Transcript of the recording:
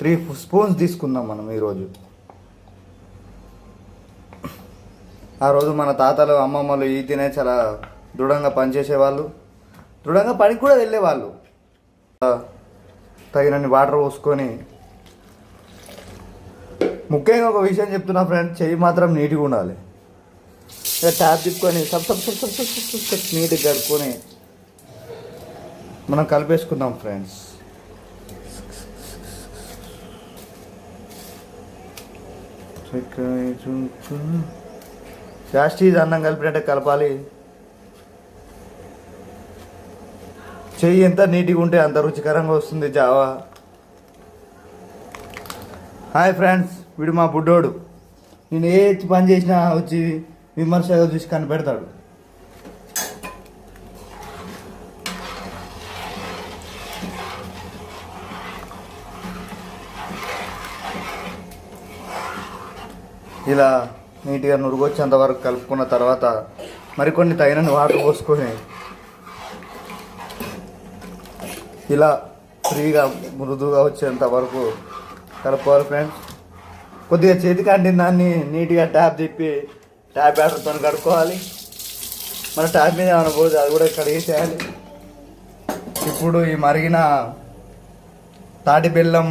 3 spoons తీసుకుందాం మనం ఈరోజు. ఆ రోజు మన తాతలు అమ్మమ్మలు ఈ తినే చాలా దృఢంగా పనిచేసేవాళ్ళు, దృఢంగా పనికి కూడా వెళ్ళేవాళ్ళు. తగినన్ని వాటర్ పోసుకొని, ముఖ్యంగా ఒక విషయం చెప్తున్నా ఫ్రెండ్స్, చెయ్యి మాత్రం నీట్గా ఉండాలి. ఇక ట్యాప్ తిప్పుకొని నీట్గా కడుక్కొని మనం కలిపేసుకుందాం ఫ్రెండ్స్. జాస్తి అన్నం కలిపినట్టే కలపాలి. చెయ్యి ఎంత నీట్గా ఉంటే అంత రుచికరంగా వస్తుంది జావా. హాయ్ ఫ్రెండ్స్, వీడు మా బుడ్డోడు. నేను ఏ పని చేసినా వచ్చి విమర్శగా చూసి కనిపెడతాడు. ఇలా నీట్గా నురుగొచ్చేంత వరకు కలుపుకున్న తర్వాత మరికొన్ని తగినన్ని వాటర్ పోసుకొని ఇలా ఫ్రీగా మృదువుగా వచ్చేంత వరకు కలుపుకోవాలి ఫ్రెండ్స్. కొద్దిగా చేతికి అంటిన దాన్ని నీట్గా ట్యాప్ తిప్పి ట్యాప్ వాటర్తో కడుక్కోవాలి. మన ట్యాప్ మీద ఏమైనా పోతే అది కూడా కడిగేసేయాలి. ఇప్పుడు ఈ మరిగిన తాటి బెల్లం